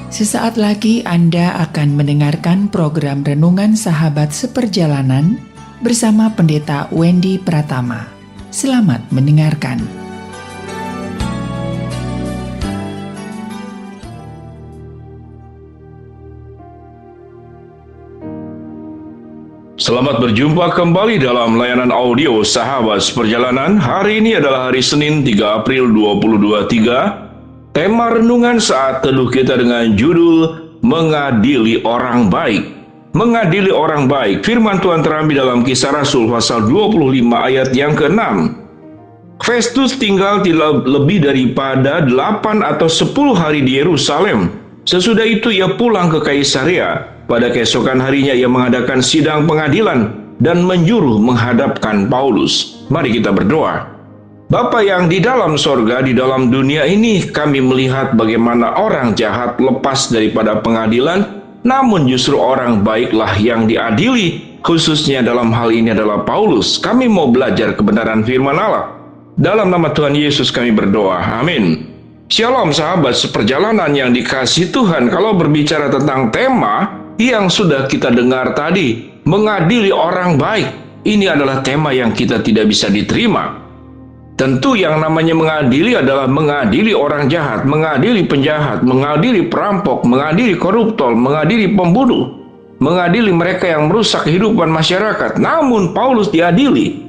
Sesaat lagi Anda akan mendengarkan program Renungan Sahabat Seperjalanan bersama Pendeta Wendy Pratama. Selamat mendengarkan. Selamat berjumpa kembali dalam layanan audio Sahabat Seperjalanan. Hari ini adalah hari Senin 3 April 2023. Tema renungan saat teduh kita dengan judul Mengadili Orang Baik. Mengadili orang baik. Firman Tuhan terambil dalam Kisah Rasul pasal 25 ayat yang ke-6. Festus tinggal lebih daripada 8 atau 10 hari di Yerusalem. Sesudah itu ia pulang ke Kaisarea. Pada keesokan harinya ia mengadakan sidang pengadilan dan menyuruh menghadapkan Paulus. Mari kita berdoa. Bapa yang di dalam sorga, di dalam dunia ini kami melihat bagaimana orang jahat lepas daripada pengadilan, namun justru orang baiklah yang diadili, khususnya dalam hal ini adalah Paulus. Kami mau belajar kebenaran firman Allah. Dalam nama Tuhan Yesus kami berdoa, amin. Shalom sahabat seperjalanan yang dikasihi Tuhan. Kalau berbicara tentang tema yang sudah kita dengar tadi, mengadili orang baik, ini adalah tema yang kita tidak bisa diterima. Tentu yang namanya mengadili adalah mengadili orang jahat, mengadili penjahat, mengadili perampok, mengadili koruptor, mengadili pembunuh, mengadili mereka yang merusak kehidupan masyarakat. Namun Paulus diadili,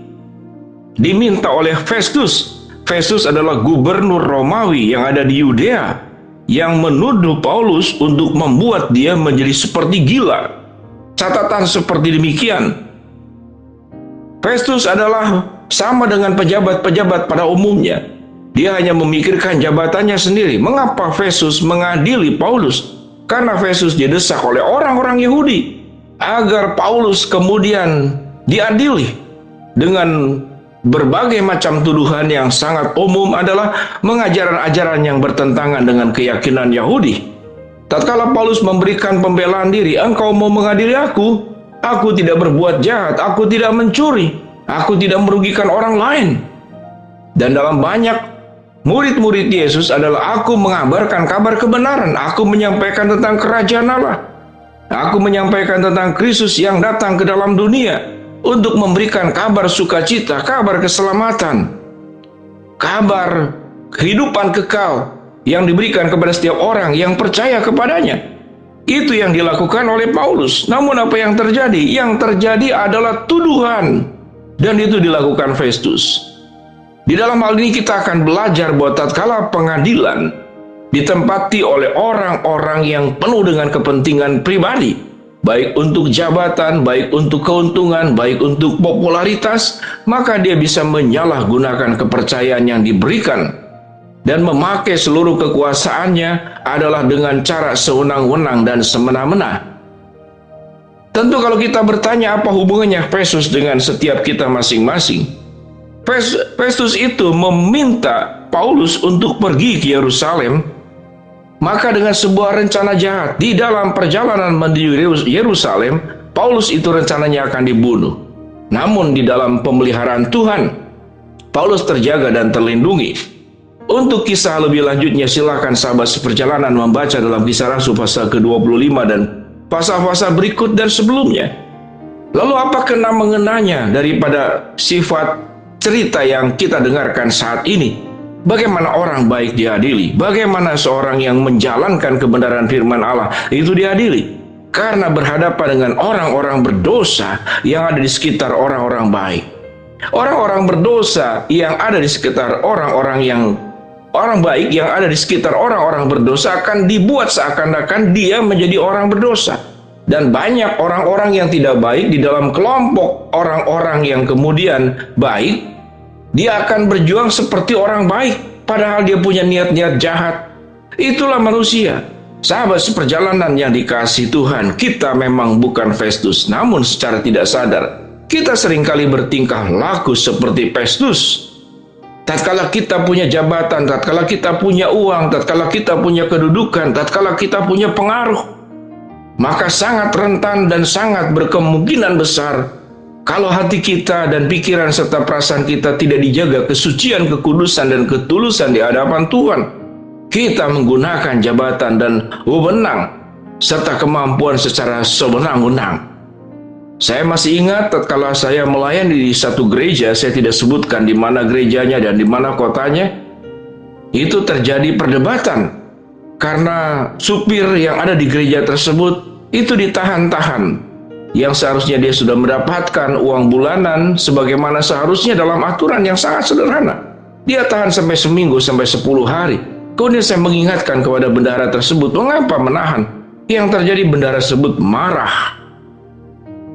diminta oleh Festus. Festus adalah gubernur Romawi yang ada di Yudea, yang menuduh Paulus untuk membuat dia menjadi seperti gila. Catatan seperti demikian. Festus adalah sama dengan pejabat-pejabat pada umumnya. Dia hanya memikirkan jabatannya sendiri. Mengapa Festus mengadili Paulus? Karena Festus didesak oleh orang-orang Yahudi agar Paulus kemudian diadili dengan berbagai macam tuduhan yang sangat umum adalah mengajaran-ajaran yang bertentangan dengan keyakinan Yahudi. Tatkala Paulus memberikan pembelaan diri, engkau mau mengadili aku tidak berbuat jahat, aku tidak mencuri, aku tidak merugikan orang lain. Dan dalam banyak murid-murid Yesus adalah aku mengabarkan kabar kebenaran, aku menyampaikan tentang kerajaan Allah, aku menyampaikan tentang Kristus yang datang ke dalam dunia untuk memberikan kabar sukacita, kabar keselamatan, kabar kehidupan kekal yang diberikan kepada setiap orang yang percaya kepadanya. Itu yang dilakukan oleh Paulus. Namun apa yang terjadi? Yang terjadi adalah tuduhan, dan itu dilakukan Festus. Di dalam hal ini kita akan belajar bahwa tatkala pengadilan ditempati oleh orang-orang yang penuh dengan kepentingan pribadi, baik untuk jabatan, baik untuk keuntungan, baik untuk popularitas, maka dia bisa menyalahgunakan kepercayaan yang diberikan dan memakai seluruh kekuasaannya adalah dengan cara sewenang-wenang dan semena-mena. Tentu kalau kita bertanya apa hubungannya Festus dengan setiap kita masing-masing, Festus itu meminta Paulus untuk pergi ke Yerusalem. Maka dengan sebuah rencana jahat di dalam perjalanan menuju Yerusalem, Paulus itu rencananya akan dibunuh. Namun di dalam pemeliharaan Tuhan, Paulus terjaga dan terlindungi. Untuk kisah lebih lanjutnya silakan sahabat seperjalanan membaca dalam Kisah Rasul pasal ke-25 dan pasal-pasal berikut dan sebelumnya. Lalu apa kena mengenanya daripada sifat cerita yang kita dengarkan saat ini? Bagaimana orang baik diadili? Bagaimana seorang yang menjalankan kebenaran firman Allah itu diadili? Karena berhadapan dengan orang-orang berdosa yang ada di sekitar orang-orang baik. Orang-orang berdosa yang ada di sekitar orang baik yang ada di sekitar orang-orang berdosa akan dibuat seakan-akan dia menjadi orang berdosa. Dan banyak orang-orang yang tidak baik di dalam kelompok orang-orang yang kemudian baik, dia akan berjuang seperti orang baik, padahal dia punya niat-niat jahat. Itulah manusia. Sahabat seperjalanan yang dikasihi Tuhan, kita memang bukan Festus, namun secara tidak sadar, kita seringkali bertingkah laku seperti Festus. Tatkala kita punya jabatan, tatkala kita punya uang, tatkala kita punya kedudukan, tatkala kita punya pengaruh, maka sangat rentan dan sangat berkemungkinan besar kalau hati kita dan pikiran serta perasaan kita tidak dijaga kesucian, kekudusan, dan ketulusan di hadapan Tuhan. Kita menggunakan jabatan dan wewenang serta kemampuan secara sewenang-wenang. Saya masih ingat tatkala saya melayani di satu gereja, saya tidak sebutkan di mana gerejanya dan di mana kotanya, itu terjadi perdebatan karena supir yang ada di gereja tersebut itu ditahan-tahan, yang seharusnya dia sudah mendapatkan uang bulanan sebagaimana seharusnya dalam aturan yang sangat sederhana. Dia tahan sampai seminggu sampai 10 hari. Kemudian saya mengingatkan kepada bendahara tersebut, mengapa menahan? Yang terjadi bendahara tersebut marah.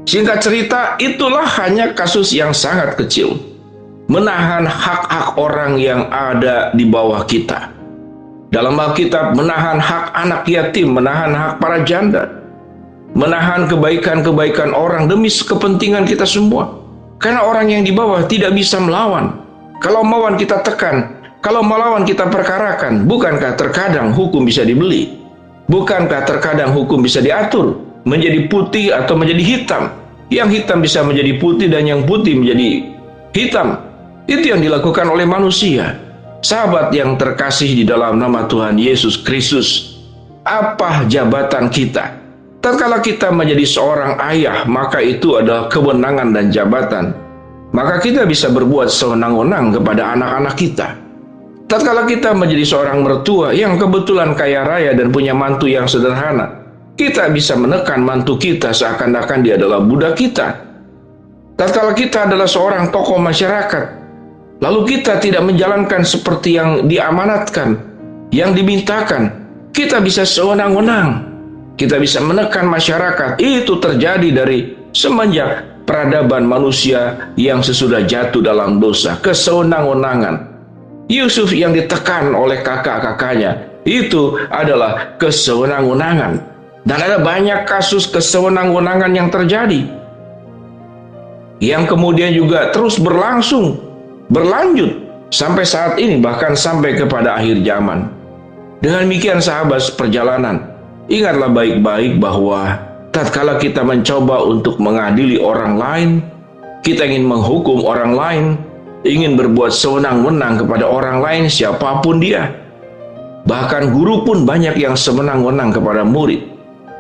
Singkat cerita, itulah hanya kasus yang sangat kecil. Menahan hak-hak orang yang ada di bawah kita. Dalam Alkitab, menahan hak anak yatim, menahan hak para janda, menahan kebaikan-kebaikan orang demi kepentingan kita semua. Karena orang yang di bawah tidak bisa melawan. Kalau melawan kita tekan, kalau melawan kita perkarakan. Bukankah terkadang hukum bisa dibeli? Bukankah terkadang hukum bisa diatur menjadi putih atau menjadi hitam? Yang hitam bisa menjadi putih dan yang putih menjadi hitam. Itu yang dilakukan oleh manusia. Sahabat yang terkasih di dalam nama Tuhan Yesus Kristus, apa jabatan kita? Tatkala kita menjadi seorang ayah, maka itu adalah kewenangan dan jabatan. Maka kita bisa berbuat sewenang-wenang kepada anak-anak kita. Tatkala kita menjadi seorang mertua yang kebetulan kaya raya dan punya mantu yang sederhana, kita bisa menekan mantu kita seakan-akan dia adalah budak kita. Tatkala kita adalah seorang tokoh masyarakat, lalu kita tidak menjalankan seperti yang diamanatkan, yang dimintakan, kita bisa sewenang-wenang. Kita bisa menekan masyarakat. Itu terjadi dari semenjak peradaban manusia yang sesudah jatuh dalam dosa, kesewenang-wenangan. Yusuf yang ditekan oleh kakak-kakaknya, itu adalah kesewenang-wenangan. Dan ada banyak kasus kesewenang-wenangan yang terjadi, yang kemudian juga terus berlanjut sampai saat ini, bahkan sampai kepada akhir zaman. Dengan demikian sahabat seperjalanan, ingatlah baik-baik bahwa tatkala kita mencoba untuk mengadili orang lain, kita ingin menghukum orang lain, ingin berbuat sewenang-wenang kepada orang lain siapapun dia. Bahkan guru pun banyak yang sewenang-wenang kepada murid.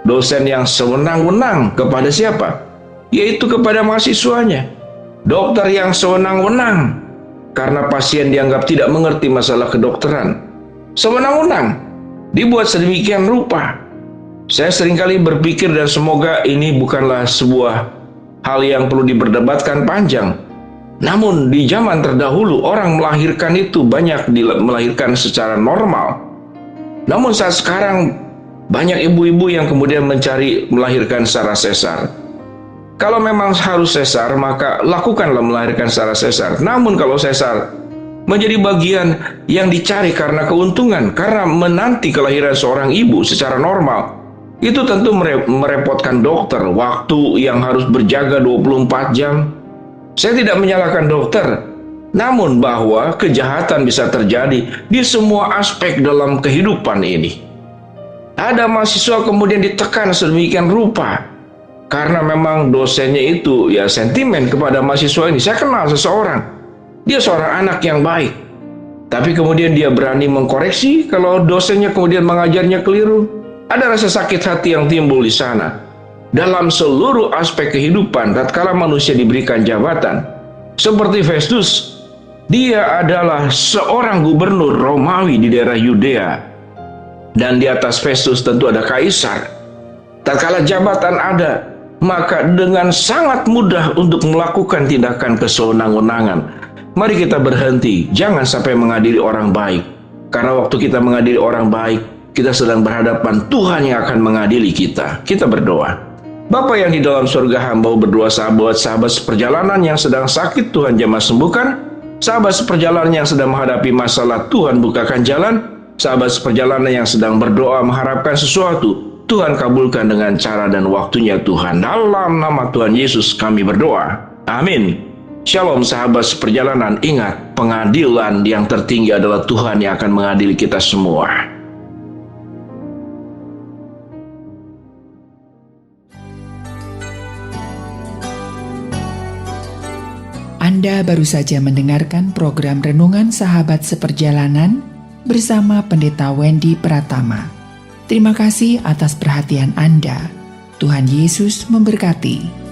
Dosen yang sewenang-wenang kepada siapa? Yaitu kepada mahasiswanya. Dokter yang sewenang-wenang karena pasien dianggap tidak mengerti masalah kedokteran. Sewenang-wenang, dibuat sedemikian rupa. Saya seringkali berpikir, dan semoga ini bukanlah sebuah hal yang perlu diperdebatkan panjang. Namun di zaman terdahulu orang melahirkan itu banyak melahirkan secara normal. Namun saat sekarang banyak ibu-ibu yang kemudian mencari melahirkan secara sesar. Kalau memang harus sesar, maka lakukanlah melahirkan secara sesar. Namun kalau sesar menjadi bagian yang dicari karena keuntungan, karena menanti kelahiran seorang ibu secara normal, itu tentu merepotkan dokter, waktu yang harus berjaga 24 jam. Saya tidak menyalahkan dokter, namun bahwa kejahatan bisa terjadi di semua aspek dalam kehidupan ini. Ada mahasiswa kemudian ditekan sedemikian rupa karena memang dosennya itu ya sentimen kepada mahasiswa ini. Saya kenal seseorang, dia seorang anak yang baik, tapi kemudian dia berani mengkoreksi kalau dosennya kemudian mengajarnya keliru. Ada rasa sakit hati yang timbul di sana. Dalam seluruh aspek kehidupan, tatkala manusia diberikan jabatan, seperti Festus, dia adalah seorang gubernur Romawi di daerah Yudea, dan di atas Festus tentu ada kaisar. Tatkala jabatan ada, maka dengan sangat mudah untuk melakukan tindakan kesewenang-wenangan. Mari kita berhenti, jangan sampai mengadili orang baik, karena waktu kita mengadili orang baik, kita sedang berhadapan Tuhan yang akan mengadili kita. Kita berdoa. Bapa yang di dalam surga, hamba berdoa sahabat-sahabat seperjalanan yang sedang sakit, Tuhan jamah sembuhkan. Sahabat seperjalanan yang sedang menghadapi masalah, Tuhan bukakan jalan. Sahabat seperjalanan yang sedang berdoa mengharapkan sesuatu, Tuhan kabulkan dengan cara dan waktunya Tuhan. Dalam nama Tuhan Yesus kami berdoa. Amin. Shalom sahabat seperjalanan, ingat pengadilan yang tertinggi adalah Tuhan yang akan mengadili kita semua. Anda baru saja mendengarkan program Renungan Sahabat Seperjalanan bersama Pendeta Wendy Pratama. Terima kasih atas perhatian Anda. Tuhan Yesus memberkati.